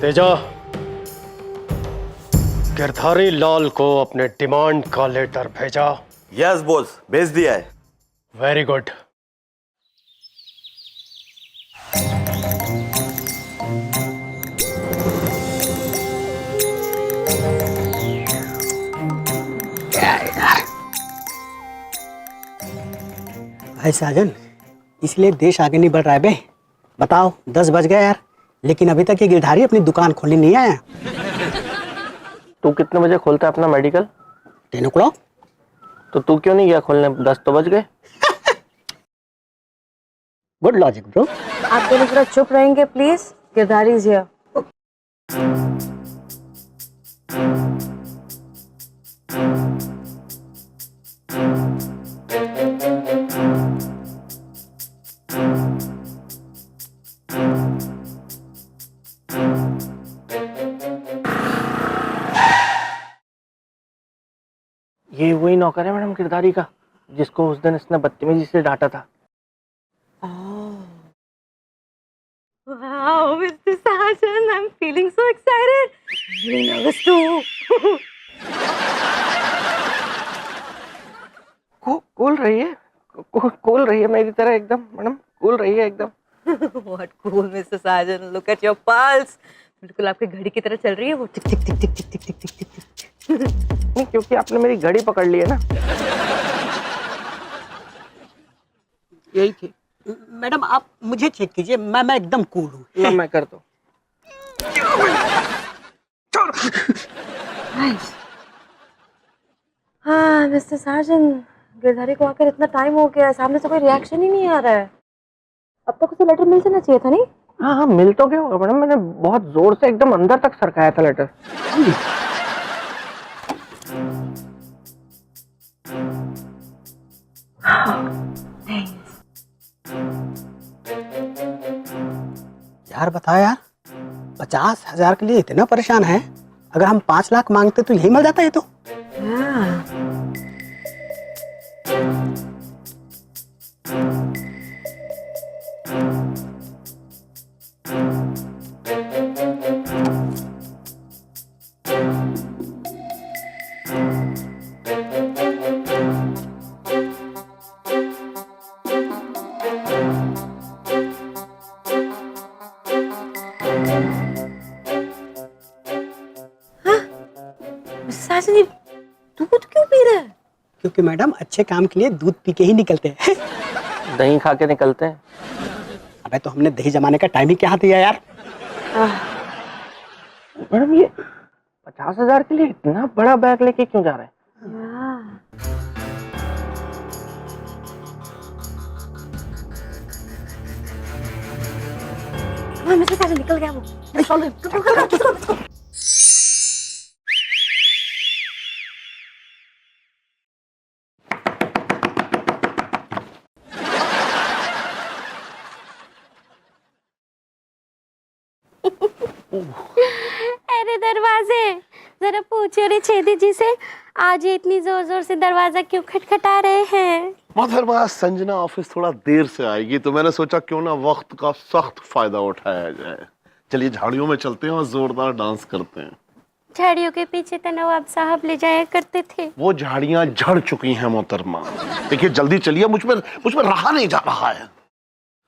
तेजा, गिरधारी लाल को अपने डिमांड का लेटर भेजा? यस बॉस, भेज दिया है। Very good. भाई साजन, इसलिए देश आगे नहीं बढ़ रहा है बे। बताओ, 10 बज गए यार, लेकिन अभी तक ये गिरधारी अपनी दुकान खोलने नहीं आया। तू कितने बजे खोलता है अपना मेडिकल? 10 o'clock। तो तू क्यों नहीं गया खोलने? 10 तो बज गए। Good logic bro. आप दोनों थोड़ा चुप रहेंगे प्लीज? Girdhari is here. ये वही नौकर है मैडम गिरधारी का, जिसको उस दिन इसने बदतमीजी से डांटा था। Wow, Mr. Sajan, I'm feeling so excited. Really nervous too. Cool रही है, कूल रही है मेरी तरह एकदम मैडम, कूल रही है एकदम। What cool, Mr. Sajan. Look at your pulse. बिल्कुल आपकी घड़ी की तरह चल रही है वो, टिक टिक टिक टिक टिक टिक टिक टिक टिक। नहीं, क्योंकि आपने मेरी घड़ी पकड़ ली है ना। यही थी। मैडम आप मुझे चेक कीजिए, मैं एकदम कूल हूँ। ना मैं कर दो। Nice. हाँ, Mr. Sajan, गिरधारी को आकर इतना टाइम हो गया है, सामने से कोई रिएक्शन ही नहीं आ रहा है। अब तक उसे लेटर मिल जाना चाहिए था नहीं? हाँ हाँ, मिल तो गया होगा मैडम, मैंने बहुत जोर से एकदम अंदर तक सरकाया था लेटर। यार बताओ यार, 50,000 के लिए इतना परेशान है? अगर हम 5 लाख मांगते तो यही मिल जाता है। तो साजन, ये दूध क्यों पी रहा है? क्योंकि मैडम अच्छे काम के लिए दूध पी के ही निकलते हैं। दही खा के निकलते हैं। अबे तो हमने दही जमाने का टाइम ही क्या दिया यार। मैडम ये 50,000 के लिए इतना बड़ा बैग लेके क्यों जा रहे हैं? हाँ, मिस्टर साजन निकल गया वो। अरे दरवाजे, जरा पूछो रे छेदी जी से, आज ये इतनी जोर जोर से दरवाजा क्यों खटखटा रहे हैं? मोहतरमा, संजना ऑफिस थोड़ा देर से आएगी तो मैंने सोचा क्यों ना वक्त का सख्त फायदा उठाया जाए। चलिए झाड़ियों में चलते हैं और जोरदार डांस करते हैं। झाड़ियों के पीछे तो नवाब साहब ले जाया करते थे। वो झाड़ियां झड़ चुकी हैं मोहतरमा। देखिए जल्दी चलिए, मुझ पर रहा नहीं जा रहा है।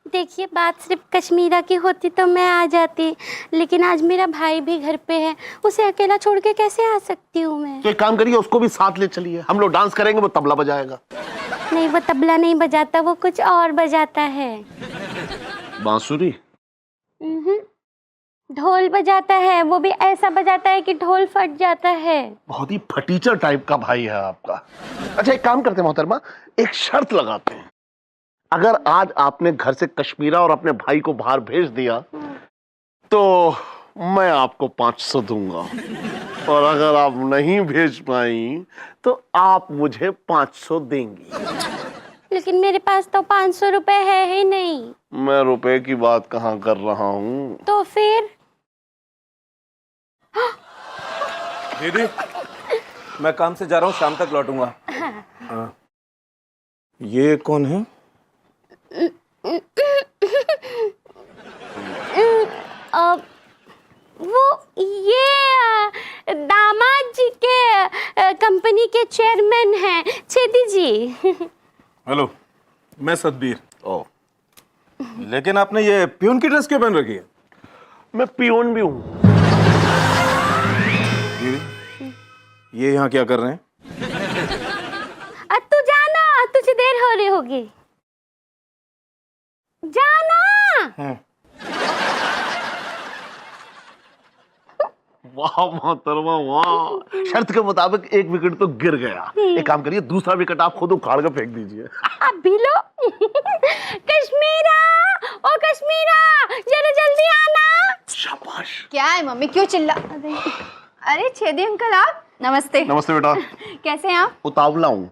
देखिए, बात सिर्फ कश्मीरा की होती तो मैं आ जाती, लेकिन आज मेरा भाई भी घर पे है, उसे अकेला छोड़ के कैसे आ सकती हूँ मैं? तो एक काम करिए, उसको भी साथ ले चलिए, हम लोग डांस करेंगे, वो तबला बजाएगा। नहीं, वो तबला नहीं बजाता, वो कुछ और बजाता है। बांसुरी? ढोल बजाता है, वो भी ऐसा बजाता है कि ढोल फट जाता है। बहुत ही फटीचर टाइप का भाई है आपका। अच्छा एक काम करते हैं मोहतरमा, एक शर्त लगाते हैं। अगर आज आपने घर से कश्मीरा और अपने भाई को बाहर भेज दिया तो मैं आपको 500 दूंगा, और अगर आप नहीं भेज पाई तो आप मुझे 500 देंगी। लेकिन मेरे पास तो 500 रुपए है ही नहीं। मैं रुपए की बात कहाँ कर रहा हूँ। तो फिर? दीदी, मैं काम से जा रहा हूँ, शाम तक लौटूंगा। ये कौन है? वो चेयरमैन हैं छेदी जी। हेलो, मैं सतबीर। ओ, लेकिन आपने ये पियून की ड्रेस क्यों पहन रखी है? मैं पियोन भी हूँ। दीदी, ये यहाँ क्या कर रहे हैं? अब तू जाना, तुझे देर हो रही होगी, जाना। वाह मोहतरमा वाह, शर्त के मुताबिक एक विकेट तो गिर गया। एक काम करिए, दूसरा विकेट आप खुद उखाड़ कर फेंक दीजिए। अब भी लो। कश्मीरा, ओ कश्मीरा, जरा जल्दी आना। शाबाश। क्या है मम्मी, क्यों चिल्ला? अरे छेदी अंकल, आप नमस्ते। नमस्ते बेटा। कैसे हैं आप? उतावला हूँ।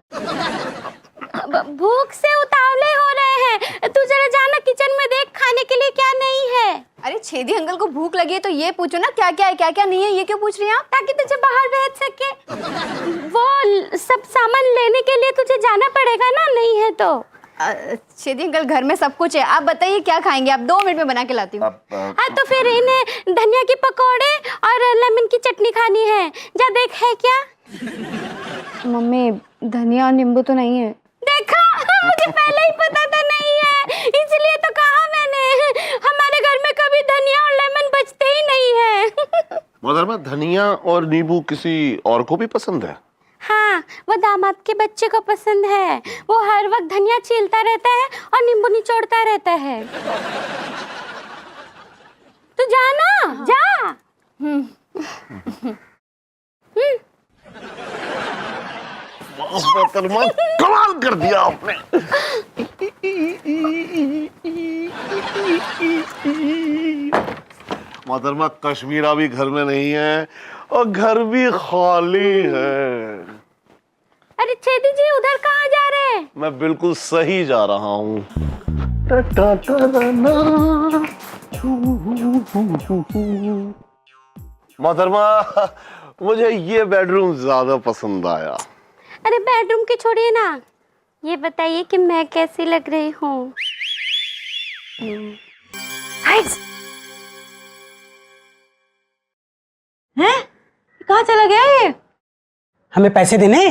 भूख से उतावले हो रहे हैं। तू जरा जाना किचन में, देख खाने के लिए क्या नहीं है। अरे छेदी अंकल को भूख लगी है तो ये पूछो ना क्या क्या है क्या क्या नहीं है, ये क्यों पूछ रही हैं आप? ताकि तुझे बाहर भेज सके। वो सब सामान लेने के लिए तुझे जाना पड़ेगा ना, नहीं है तो। छेदी अंकल घर में सब कुछ है, आप बताइए क्या खाएंगे? आप 2 मिनट में बना के लाती हूँ। हाँ तो फिर इन्हें धनिया के पकौड़े और लेमन की चटनी खानी है। जा देख है क्या। मम्मी धनिया और नींबू तो नहीं है। देखा, मुझे पहले ही पता था नहीं है, इसलिए तो कहा मैंने। हमारे घर में कभी धनिया और लेमन बचते ही नहीं है। मोहतरमा, धनिया और नींबू किसी और को भी पसंद है? हाँ, वो दामाद के बच्चे को पसंद है। वो हर वक्त धनिया छीलता रहता है और नींबू निचोड़ता रहता है। तू जाना, जा। मोहतरमा, कमाल कर दिया आपने। मोहतरमा, कश्मीरा भी घर में नहीं है और घर भी खाली है। अरे छेदी जी, उधर कहाँ जा रहे हैं? मैं बिल्कुल सही जा रहा हूँ। मोहतरमा, मुझे ये बेडरूम ज्यादा पसंद आया। अरे बेडरूम की छोड़िए ना, ये बताइए कि मैं कैसी लग रही हूँ? हैं? कहाँ चला गया ये? हमें पैसे देने।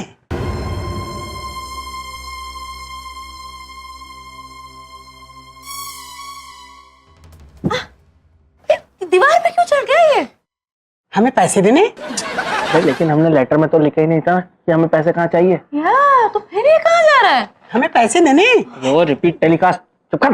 दीवार पे क्यों चढ़ गया ये? हमें पैसे देने। लेकिन हमने लेटर में तो लिखा ही नहीं था कि हमें पैसे कहाँ चाहिए। यार, तो फिर ये कहाँ जा रहा है? हमें पैसे देने। वो रिपीट टेलीकास्ट, चुप कर।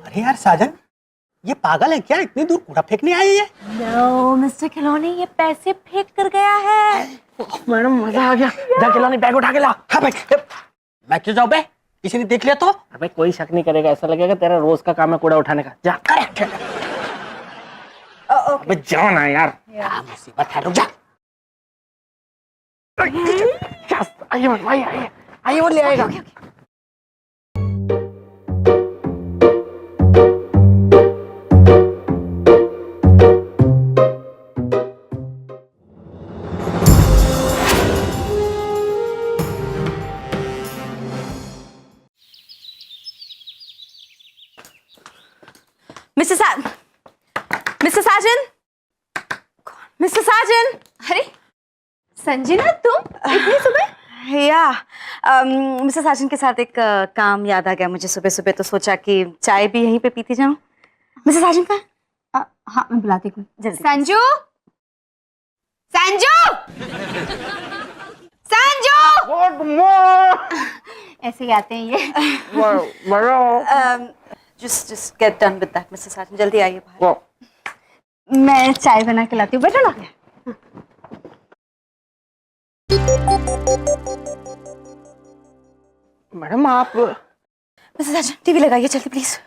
अरे यार साजन, ये पागल है क्या? इतनी दूर कूड़ा फेंकने आई है? नो मिस्टर खिलौने, ये पैसे फेंक कर गया है। मैडम मजा आ गया। जा खिलौने बैग उठा के ला। हाँ भाई, मैं क्यों जाऊँ बे? किसी ने देख लिया तो? अबे कोई शक नहीं करेगा, ऐसा लगेगा तेरा रोज का काम है कूड़ा उठाने का। जा। करेक्ट। अबे जाओ ना यार। मुसीबत है, रुक जा। आइए मैडम, आइए आइए आइए, वो ले आएगा। मिस्टर साजन, मिस्टर साजन। अरे संजना, तुम इतनी सुबह? या मिस्टर साजन के साथ एक काम याद आ गया मुझे सुबह सुबह, तो सोचा कि चाय भी यहीं पे पीती जाऊं। मिस्टर साजन का? हाँ मैं बुलाती हूँ। जल्दी। संजू, संजू, संजू। ऐसे ही आते हैं ये। just get done with that, mister Sajan, जल्दी आइए बाहर। मैं चाय बना के लाती हूँ, बैठो ना। मैडम आप मिस्टर साजन, टीवी लगाइए जल्दी प्लीज।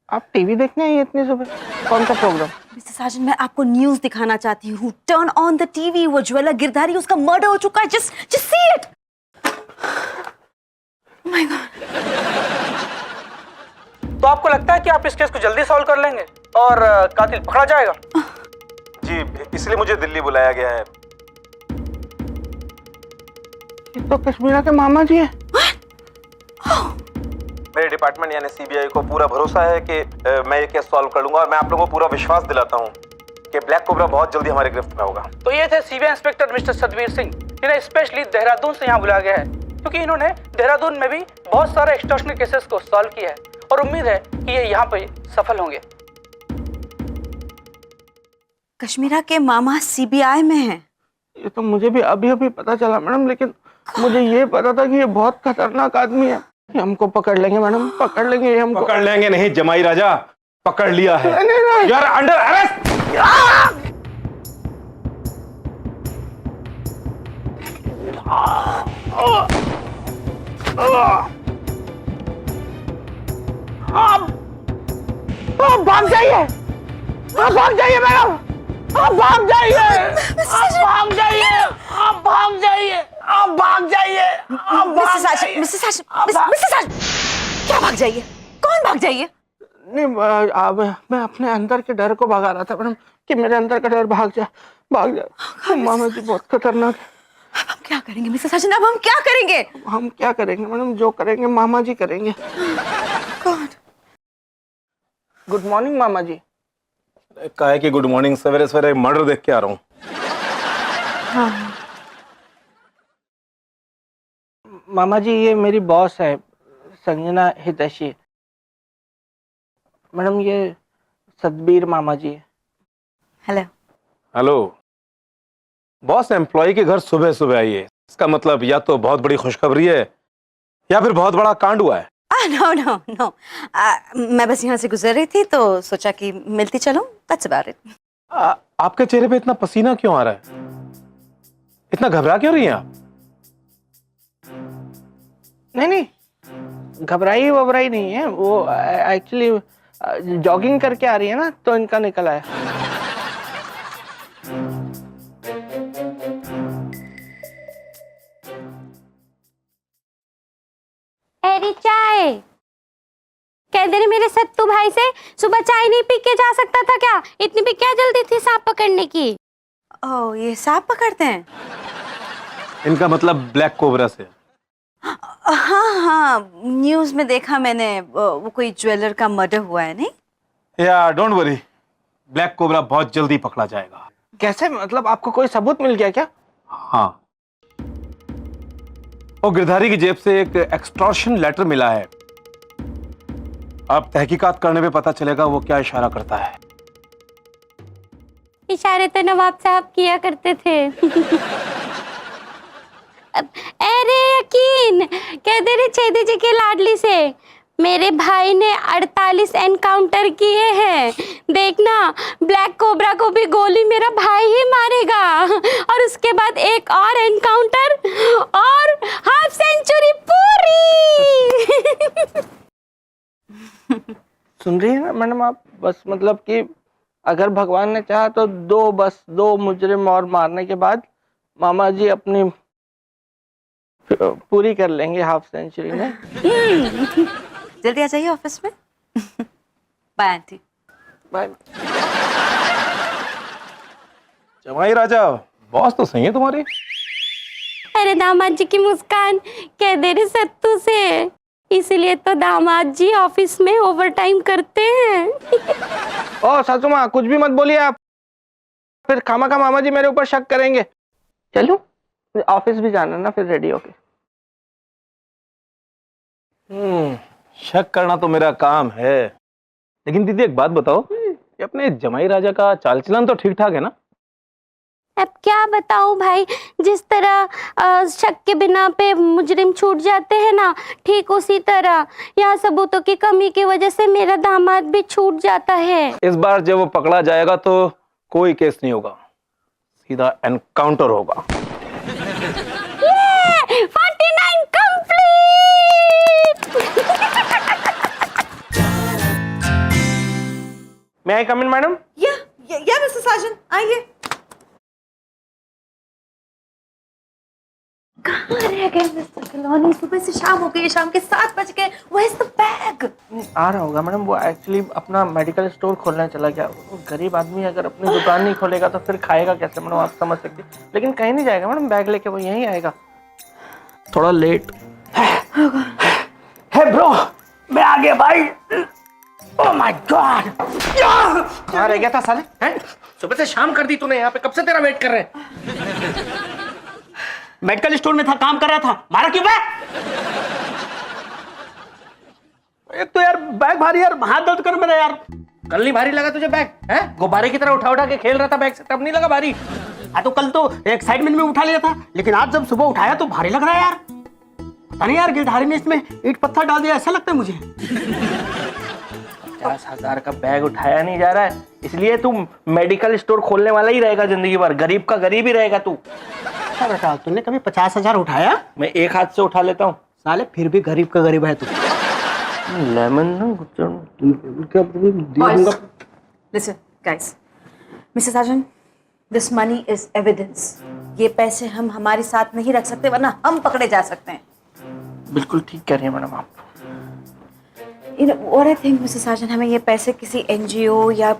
आप टीवी देखने आई हैं इतनी सुबह? कौन सा प्रोग्राम? मिस्टर साजन, मैं आपको न्यूज़ दिखाना चाहती हूँ। Turn on the TV. वो ज्वेलर गिरधारी, उसका मर्डर हो चुका है। Just see it. My God. तो आपको लगता है कि आप इस केस को जल्दी सॉल्व कर लेंगे और कातिल पकड़ा जाएगा? जी, इसलिए मुझे दिल्ली बुलाया गया है। ये तो कश्मीरा के मामा जी है। मेरे डिपार्टमेंट यानी सीबीआई को पूरा भरोसा है कि मैं ये केस सॉल्व कर लूंगा और मैं आप लोगों को पूरा विश्वास दिलाता हूँ कि ब्लैक कोबरा बहुत जल्दी हमारे गिरफ्त में होगा। तो ये थे CBI inspector mister Satveer Singh, जिन्हें स्पेशली देहरादून से यहाँ बुलाया गया है क्योंकि इन्होंने देहरादून में भी बहुत सारे एक्सटॉर्शन केसेस को सॉल्व किया है और उम्मीद है कि ये यहाँ पे सफल होंगे। कश्मीरा के मामा सीबीआई में हैं। ये तो मुझे भी अभी अभी पता चला मैडम, लेकिन मुझे ये पता था कि ये बहुत खतरनाक आदमी है। ये हमको पकड़ लेंगे मैडम, पकड़ लेंगे ये हमको। पकड़ लेंगे नहीं जमाई राजा, पकड़ लिया है। नहीं। You are under arrest. आप भाग जाइए, आप भाग जाइए मैडम, आप भाग जाइए, आप भाग जाइए, आप भाग जाइए, आप भाग जाइए, आप भाग जाइए। मिसेस आशा, क्या भाग जाइए? कौन भाग जाइए? नहीं मैं अपने अंदर के डर को भगा रहा था मैडम, कि मेरे अंदर का डर भाग जाए। मामा जी बहुत खतरनाक है। अब हम क्या करेंगे मिसेस आशा? अब हम क्या करेंगे? हम क्या करेंगे मैडम? जो करेंगे मामा जी करेंगे। गॉड। गुड मॉर्निंग मामा जी। क्या है कि गुड मॉर्निंग, सवेरे सवेरे मर्डर देख के आ रहा हूँ। मामा जी ये मेरी बॉस है संजना हितैषी। मैडम ये सतबीर मामा जी है। हेलो। हेलो। बॉस एम्प्लॉय के घर सुबह सुबह आई है, इसका मतलब या तो बहुत बड़ी खुशखबरी है या फिर बहुत बड़ा कांड हुआ है। नो नो नो, मैं बस यहाँ से गुजर रही थी तो सोचा कि मिलती चलूं, दैट्स अबाउट इट। आपके चेहरे पे इतना पसीना क्यों आ रहा है? इतना घबरा क्यों रही हैं आप? नहीं, घबराई वबराई नहीं है, वो एक्चुअली जॉगिंग करके आ रही है ना, तो इनका निकल आया। अरे चाय कह दे रहे मेरे सत्तू भाई से, सुबह चाय नहीं पी के जा सकता था क्या? इतनी भी क्या जल्दी थी सांप पकड़ने की? ओह, ये सांप पकड़ते हैं? इनका मतलब ब्लैक कोबरा से। हाँ, न्यूज में देखा मैंने, वो कोई ज्वेलर का मर्डर हुआ है। नहीं या डोंट वरी, ब्लैक कोबरा बहुत जल्दी पकड़ा जाएगा। कैसे? मतलब आपको कोई सबूत मिल गया क्या? हाँ, वो गिरधारी की जेब से एक एक्सटॉर्शन लेटर मिला है। अब तहकीकात करने पे पता चलेगा वो क्या इशारा करता है। इशारे तो नवाब साहब किया करते थे। अरे यकीन कह दे रहे छेदी जी के लाडली से, मेरे भाई ने 48 एनकाउंटर किए हैं। देखना ब्लैक कोबरा को भी गोली मेरा भाई ही मारेगा, और उसके बाद एक और एनकाउंटर और हाफ सेंचुरी पूरी। सुन रही है ना मैडम आप? बस मतलब कि अगर भगवान ने चाहा तो दो मुजरिम और मारने के बाद मामा जी अपनी पूरी कर लेंगे हाफ सेंचुरी में। जल्दी आ जाइए ऑफिस में। Bye aunty. बाय। जमाई राजा, बॉस तो सही है तुम्हारी। अरे दामाद जी की मुस्कान कह दे रहे सत्तू से, इसलिए तो दामाद जी ऑफिस में ओवर टाइम करते हैं। ओ सासू माँ, कुछ भी मत बोलिए आप, फिर खामा मामा जी मेरे ऊपर शक करेंगे। चलूं? ऑफिस भी जाना ना, फिर रेडी होके। शक करना तो मेरा काम है, लेकिन दीदी एक बात बताओ, कि अपने जमाई राजा का चाल चलन तो ठीक ठाक है ना? अब क्या बताऊं भाई, जिस तरह शक के बिना पे मुजरिम छूट जाते हैं ना, ठीक उसी तरह यहाँ सबूतों की कमी की वजह से मेरा दामाद भी छूट जाता है। इस बार जब वो पकड़ा जाएगा तो कोई केस नहीं होगा, सीधा एनकाउंटर होगा। 49 कंप्लीट। मैं आई कम इन मैडम? या मिस्टर साजन आइए। कहाँ रह गए मिस्टर कलोनी? सुबह से शाम हो गई, शाम के 7 बज गए। Where's the bag? आ रहा होगा मैडम, वो एक्चुअली अपना मेडिकल स्टोर खोलने चला गया। वो गरीब आदमी अगर अपनी दुकान नहीं खोलेगा तो फिर खाएगा कैसे मैडम, आप समझ सकते। लेकिन कहीं नहीं जाएगा मैडम, बैग लेके वो यहीं आएगा। थोड़ा लेट। हे ब्रो, मैं आ गया भाई। ओह माय गॉड, कहाँ रह गया था साले? हैं? सुबह से शाम कर दी तूने यहाँ पे, कब से तेरा वेट कर रहे हैं। मेडिकल स्टोर में था, काम कर रहा था, मारा क्यों बैग? एक तो यार बैग भारी, यार हाथ दर्द कर मेरा यार। कल नहीं भारी लगा तुझे बैग? हैं? गुब्बारे की तरह उठा उठा के खेल रहा था बैग से, तब नहीं लगा भारी? हाँ तो कल तो एक्साइटमेंट में उठा लिया था, लेकिन आज जब सुबह उठाया तो भारी लग रहा है यार। पता नहीं यार, गिरधारी ने इसमें ईंट पत्थर डाल दिया ऐसा लगता है मुझे। 50,000 का बैग उठाया नहीं जा रहा है, इसलिए तू मेडिकल स्टोर खोलने वाला ही रहेगा जिंदगी भर, गरीब का गरीब ही रहेगा तू। क्या बेटा, तूने कभी 50,000 उठाया? मैं एक हाथ से उठा लेता हूँ साले, फिर भी गरीब का गरीब है तू। Lemon Listen, guys. Mrs. Sajan, this money is evidence. ये पैसे हम हमारे साथ नहीं रख सकते, वरना हम पकड़े जा सकते हैं। बिल्कुल ठीक कह रही है मैडम आप। You know what I think, Mrs. Sajan, हमें ये पैसे किसी NGO या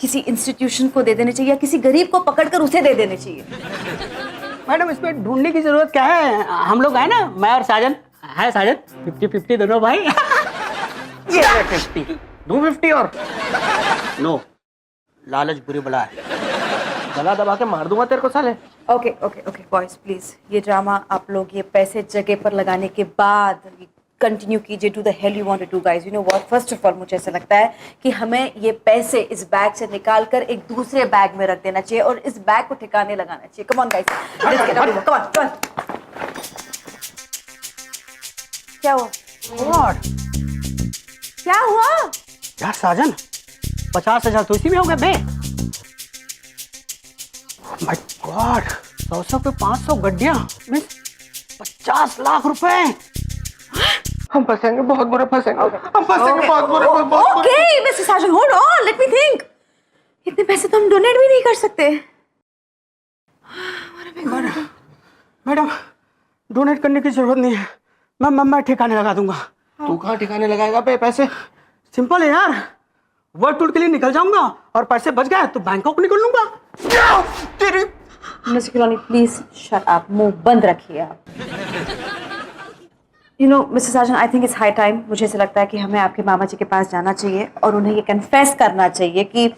किसी इंस्टीट्यूशन को दे देने चाहिए, या किसी गरीब को पकड़कर उसे दे देने चाहिए। मैडम, इसमें ढूंढने की जरूरत क्या है? हम लोग है ना, मैं और साजन है। साजन 50-50 दोनों भाई। ये 50 दूं 50 और नो, लालच बुरी बला है। गला दबा के मार दूंगा तेरे को साले। Okay, boys, please. ये ड्रामा आप लोग ये पैसे जगह पर लगाने के बाद कंटिन्यू कीजिए। Do the hell you want to do, guys. You know what? First of all, मुझे ऐसा लगता है कि हमें ये पैसे इस बैग से निकाल कर एक दूसरे बैग में रख देना चाहिए और इस बैग को ठिकाने लगाना चाहिए। Come on, guys. Let's get out of here. Come on, come on. क्या हुआ? What? क्या हुआ? यार साजन, 50,000 तो इसी में हो गए बे। माय गॉड, 100 पे 500 गड्डियां, 50 लाख रुपए। हम फंसेंगे, बहुत बुरा फंसेंगे, हम फंसेंगे बहुत बुरा। Okay, Mrs. Sajan, hold on. Let me think. इतने पैसे तो हम डोनेट भी नहीं कर सकते। मैडम, डोनेट करने की जरूरत नहीं है, मैं ठिकाने लगा दूंगा। तू कहाँ ठिकाने लगाएगा पे पैसे? सिंपल है यार, वर्ल्ड टूर के लिए निकल जाऊंगा और पैसे बच गए तो बैंकॉक निकल लूंगा। मिस्टर किलोनी, प्लीज शट अप, मुंह बंद रखिए आप। You know Mrs Sajan, I think it's high time. मुझे ऐसा लगता है कि हमें आपके मामा जी के पास जाना चाहिए और उन्हें ये कन्फेस करना चाहिए कि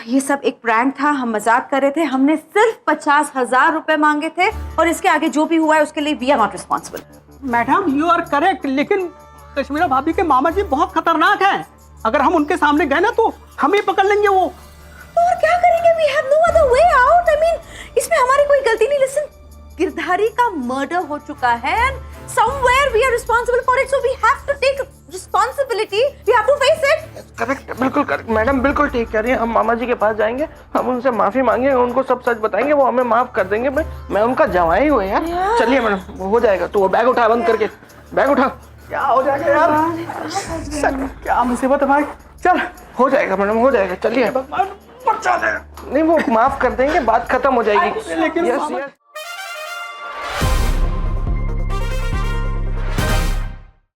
ये सब एक प्रैंक था, हम मजाक कर रहे थे, हमने सिर्फ 50,000 रुपए मांगे थे और इसके आगे जो भी हुआ है उसके लिए we are not responsible. Madam, you are correct, लेकिन कश्मीरा भाभी के मामा जी बहुत खतरनाक हैं। अगर हम उनके सामने गए ना तो हम ही पकड़ लेंगे वो। और क्या करेंगे? We have no other way out. I mean, इसमें हमारी कोई गलती नहीं। लिसन, गिरधारी का मर्डर हो चुका है and somewhere we are responsible for it, so we have to take responsibility, we have to face it. Correct, बिल्कुल करेक्ट मैडम, बिल्कुल ठीक कह रही है। हम मामा जी के पास जाएंगे, हम उनसे माफी मांगेंगे, उनको सब सच बताएंगे, वो हमें माफ कर देंगे। मैं उनका जवाई हूँ यार। चलिए मैडम, वो हो जाएगा। तो वो बैग उठा, बंद करके बैग उठा। क्या हो जाएगा यार? क्या मुसीबत है भाई। चल, हो जाएगा मैडम, हो जाएगा। चलिए, बचा ले। नहीं वो माफ कर देंगे, बात खत्म हो जाएगी। लेकिन यस यस।